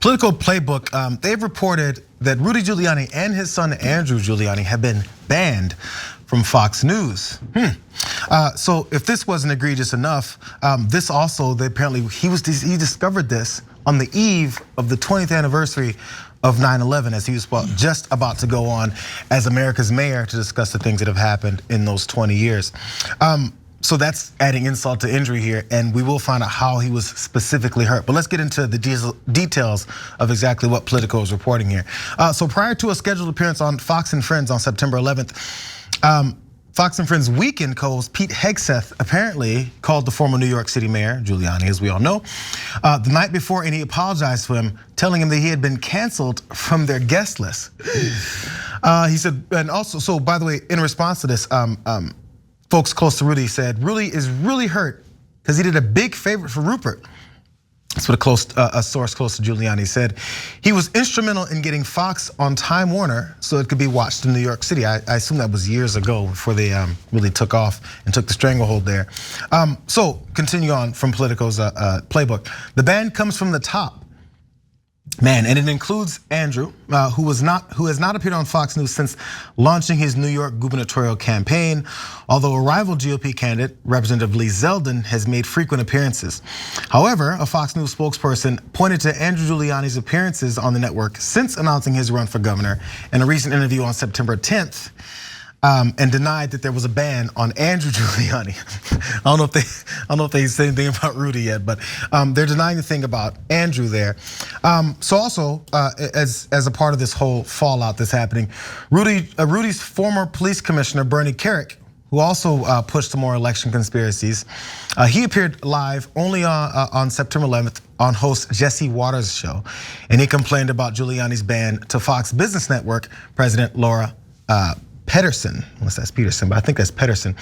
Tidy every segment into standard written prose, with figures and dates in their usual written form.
Politico Playbook, they've reported that Rudy Giuliani and his son Andrew Giuliani have been banned from Fox News. So if this wasn't egregious enough, this also, he discovered this on the eve of the 20th anniversary of 9/11, as he was just about to go on as America's mayor to discuss the things that have happened in those 20 years. So that's adding insult to injury here, and we will find out how he was specifically hurt. But let's get into the details of exactly what Politico is reporting here. So prior to a scheduled appearance on Fox and Friends on September 11th, Fox and Friends weekend co-host Pete Hegseth apparently called the former New York City mayor, Giuliani, as we all know, the night before, and he apologized to him, telling him that he had been canceled from their guest list. He said, and also, so by the way, in response to this, folks close to Rudy said, Rudy is really hurt because he did a big favor for Rupert. That's what a source close to Giuliani said. He was instrumental in getting Fox on Time Warner so it could be watched in New York City. I assume that was years ago before they really took off and took the stranglehold there. So continue on from Politico's playbook. The ban comes from the top. Man, and it includes Andrew, who has not appeared on Fox News since launching his New York gubernatorial campaign. Although a rival GOP candidate, Representative Lee Zeldin, has made frequent appearances. However, a Fox News spokesperson pointed to Andrew Giuliani's appearances on the network since announcing his run for governor in a recent interview on September 10th. And denied that there was a ban on Andrew Giuliani. I don't know if they said anything about Rudy yet, but they're denying the thing about Andrew there. So also, as a part of this whole fallout that's happening, Rudy's former police commissioner Bernie Kerik, who also pushed to more election conspiracies, he appeared live only on September 11th on host Jesse Waters' show, and he complained about Giuliani's ban to Fox Business Network president Laura Pedersen, unless that's Peterson, but I think that's Pedersen.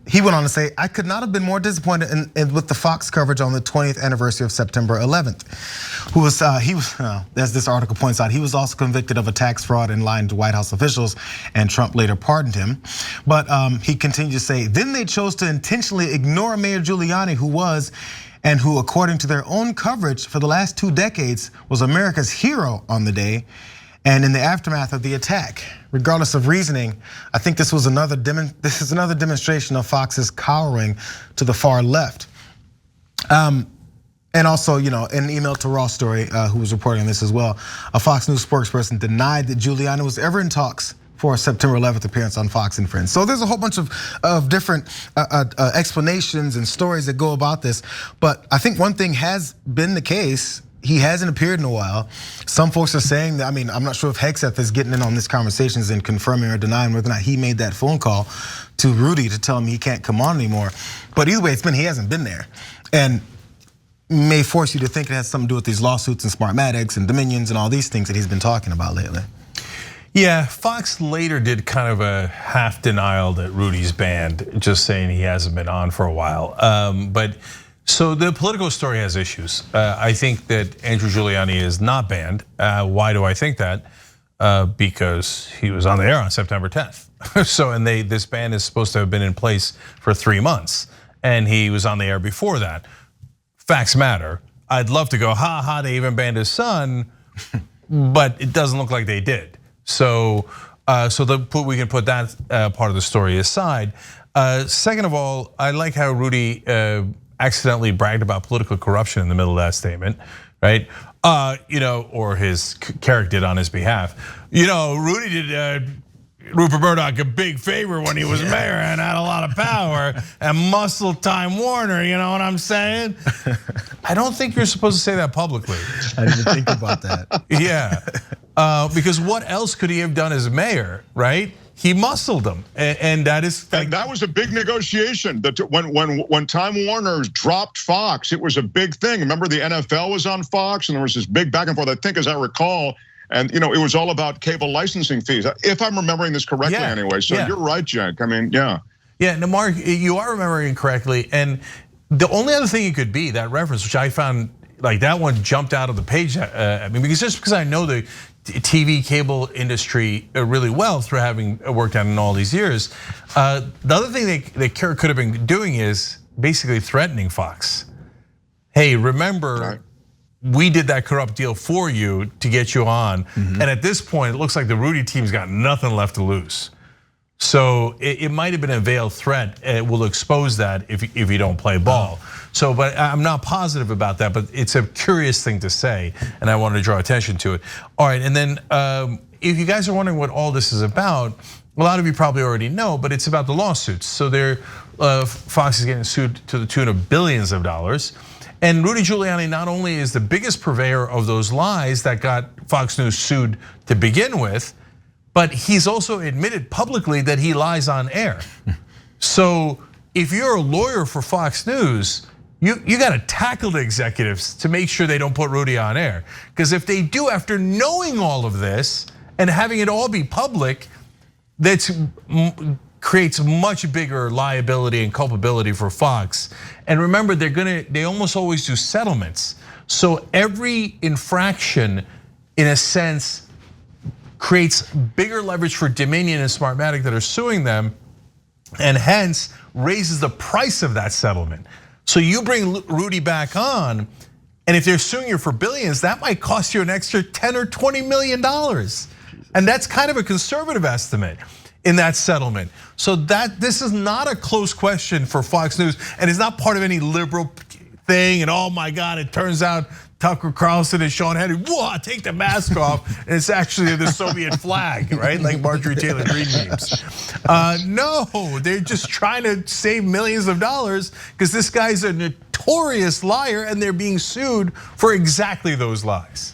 He went on to say, I could not have been more disappointed with the Fox coverage on the 20th anniversary of September 11th. As this article points out, he was also convicted of a tax fraud and lying to White House officials, and Trump later pardoned him. But he continued to say, then they chose to intentionally ignore Mayor Giuliani, who according to their own coverage for the last 2 decades, was America's hero on the day. And in the aftermath of the attack, regardless of reasoning, I think this is another demonstration of Fox's cowering to the far left. And also, in an email to Raw Story, who was reporting on this as well, a Fox News spokesperson denied that Giuliani was ever in talks for a September 11th appearance on Fox and Friends. So there's a whole bunch of different explanations and stories that go about this. But I think one thing has been the case. He hasn't appeared in a while. Some folks are saying that, I'm not sure if Hegseth is getting in on this conversations and confirming or denying whether or not he made that phone call to Rudy to tell him he can't come on anymore. But either way, he hasn't been there. And may force you to think it has something to do with these lawsuits and Smartmatics and Dominions and all these things that he's been talking about lately. Yeah, Fox later did kind of a half denial that Rudy's banned, just saying he hasn't been on for a while. So the Politico story has issues. I think that Andrew Giuliani is not banned. Why do I think that? Because he was on the air on September 10th. So this ban is supposed to have been in place for 3 months, and he was on the air before that. Facts matter. I'd love to go, they even banned his son, but it doesn't look like they did. So we can put that part of the story aside. Second of all, I like how Rudy accidentally bragged about political corruption in the middle of that statement, right? Or his character did on his behalf. Rudy did Rupert Murdoch a big favor when he was mayor and had a lot of power and muscled Time Warner, you know what I'm saying? I don't think you're supposed to say that publicly. I didn't think about that. Yeah, because what else could he have done as mayor, right? He muscled them, and that is like, that was a big negotiation. That when Time Warner dropped Fox, it was a big thing. Remember, the NFL was on Fox, and there was this big back and forth. I think, as I recall, and it was all about cable licensing fees, if I'm remembering this correctly. Anyway, so you're right, Cenk. Yeah, no, Mark, you are remembering correctly, and the only other thing it could be that reference, which I found like that one jumped out of the page. Because I know the TV cable industry really well through having worked on it in all these years. The other thing they could have been doing is basically threatening Fox. Hey, remember we did that corrupt deal for you to get you on. And at this point, it looks like the Rudy team's got nothing left to lose. So it might have been a veiled threat. We'll expose that if you don't play ball. So, but I'm not positive about that, but it's a curious thing to say, and I wanted to draw attention to it. All right, and then if you guys are wondering what all this is about, a lot of you probably already know, but it's about the lawsuits. So Fox is getting sued to the tune of billions of dollars. And Rudy Giuliani not only is the biggest purveyor of those lies that got Fox News sued to begin with, but he's also admitted publicly that he lies on air. So if you're a lawyer for Fox News, you got to tackle the executives to make sure they don't put Rudy on air. Because if they do, after knowing all of this and having it all be public, that creates much bigger liability and culpability for Fox. And remember, they almost always do settlements. So every infraction, in a sense, creates bigger leverage for Dominion and Smartmatic that are suing them, and hence raises the price of that settlement. So you bring Rudy back on, and if they're suing you for billions, that might cost you an extra $10 or $20 million. And that's kind of a conservative estimate in that settlement. So this is not a close question for Fox News, and it's not part of any liberal thing, and oh my God, it turns out Tucker Carlson and Sean Hannity, whoa, take the mask off. And it's actually the Soviet flag, right? Like Marjorie Taylor Greene memes. No, they're just trying to save millions of dollars because this guy's a notorious liar and they're being sued for exactly those lies.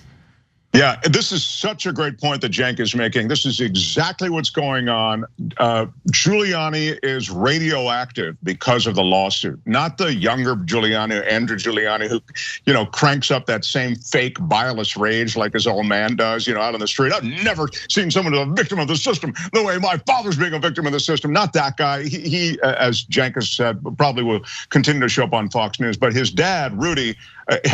Yeah, this is such a great point that Cenk is making. This is exactly what's going on. Giuliani is radioactive because of the lawsuit, not the younger Giuliani, Andrew Giuliani, who cranks up that same fake bilious rage like his old man does, out on the street. I've never seen someone who's a victim of the system the way my father's being a victim of the system. Not that guy. He, as Cenk has said, probably will continue to show up on Fox News. But his dad, Rudy,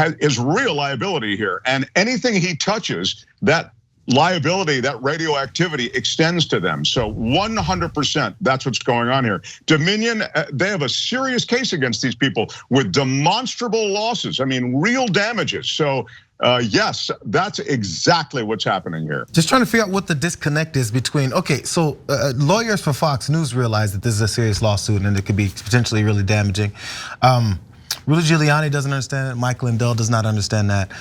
is real liability here, and anything he touches, that liability, that radioactivity extends to them. So 100%, that's what's going on here. Dominion, they have a serious case against these people with demonstrable losses. I mean, real damages. So yes, that's exactly what's happening here. Just trying to figure out what the disconnect is between, okay, so lawyers for Fox News realize that this is a serious lawsuit and it could be potentially really damaging. Rudy Giuliani doesn't understand it. Mike Lindell does not understand that.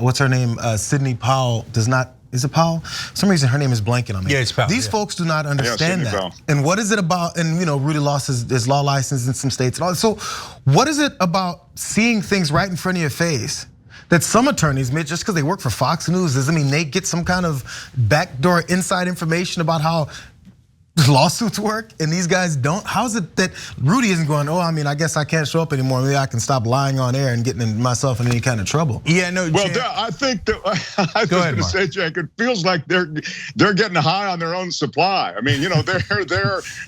What's her name? Sidney Powell does not. Is it Powell? For some reason her name is blanking on me. Yeah, it's Powell. These folks do not understand that. Powell. And what is it about? And Rudy lost his law license in some states and all. So what is it about seeing things right in front of your face that some attorneys, just because they work for Fox News, doesn't mean they get some kind of backdoor inside information about how lawsuits work and these guys don't? How is it that Rudy isn't going, I guess I can't show up anymore. Maybe I can stop lying on air and getting myself in any kind of trouble. Yeah, no. Well, I think that I was going to say, Cenk, it feels like they're getting high on their own supply. I mean,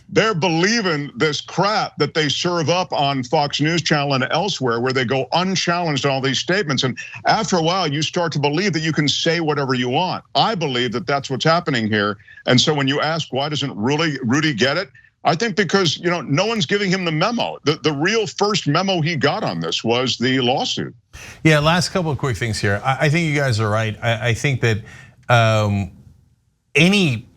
they're believing this crap that they serve up on Fox News Channel and elsewhere, where they go unchallenged on all these statements. And after a while, you start to believe that you can say whatever you want. I believe that that's what's happening here. And so when you ask why doesn't Rudy get it? I think because no one's giving him the memo. The real first memo he got on this was the lawsuit. Yeah, last couple of quick things here. I think you guys are right. I think that any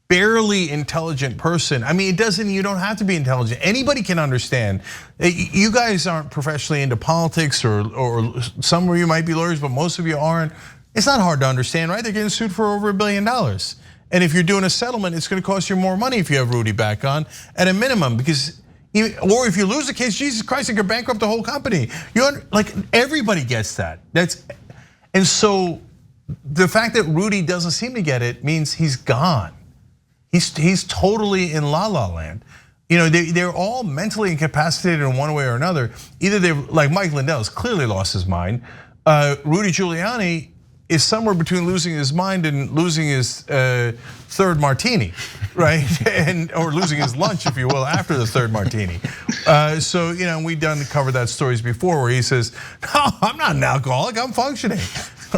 barely intelligent person, you don't have to be intelligent. Anybody can understand. You guys aren't professionally into politics, or some of you might be lawyers, but most of you aren't. It's not hard to understand, right? They're getting sued for over $1 billion. And if you're doing a settlement, it's gonna cost you more money if you have Rudy back on at a minimum, because or if you lose the case, Jesus Christ, it could bankrupt the whole company. Everybody gets that. And so the fact that Rudy doesn't seem to get it means he's gone. He's totally in la la land. They're all mentally incapacitated in one way or another. Either they're like Mike Lindell's clearly lost his mind. Rudy Giuliani is somewhere between losing his mind and losing his third martini, right? Or losing his lunch, if you will, after the third martini. So we've covered that stories before, where he says, "No, I'm not an alcoholic. I'm functioning."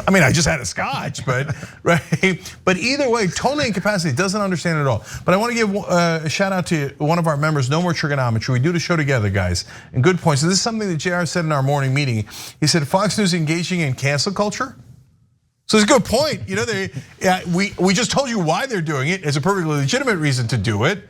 I mean, I just had a scotch, but right. But either way, totally incapacitated, doesn't understand it at all. But I want to give a shout out to one of our members, No More Trigonometry. We do the show together, guys, and good points. So this is something that JR said in our morning meeting. He said Fox News engaging in cancel culture. So it's a good point. We just told you why they're doing it. It's a perfectly legitimate reason to do it,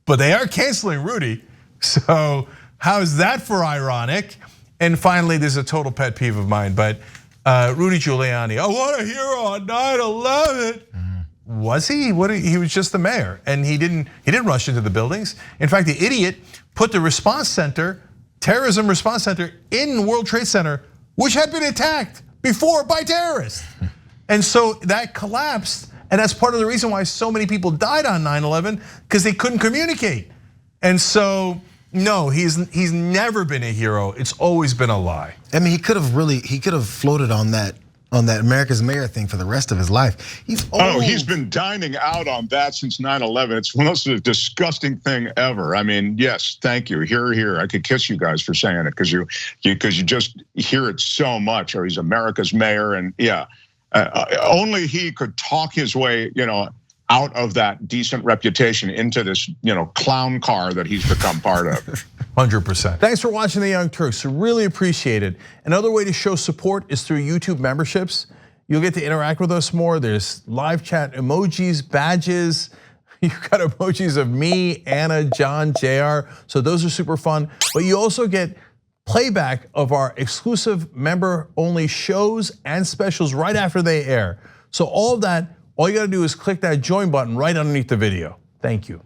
but they are canceling Rudy. So how is that for ironic? And finally, there's a total pet peeve of mine, but Rudy Giuliani, I want a hero on 9/11. Was he? He was just the mayor, and he didn't rush into the buildings. In fact, the idiot put the response center, terrorism response center, in World Trade Center, which had been attacked before by terrorists. And so that collapsed, and that's part of the reason why so many people died on 9/11, because they couldn't communicate. And so, no, he's never been a hero. It's always been a lie. I mean, he could have floated on that America's Mayor thing for the rest of his life. He's been dining out on that since 9/11. It's the most disgusting thing ever. I mean, yes, thank you. Here. I could kiss you guys for saying it because you just hear it so much. Or he's America's mayor, and yeah, only he could talk his way, out of that decent reputation into this, clown car that he's become part of. 100%. Thanks for watching The Young Turks. Really appreciate it. Another way to show support is through YouTube memberships. You'll get to interact with us more. There's live chat emojis, badges. You've got emojis of me, Anna, John, JR. So those are super fun. But you also get playback of our exclusive member-only shows and specials right after they air. So all of that, all you gotta do is click that join button right underneath the video. Thank you.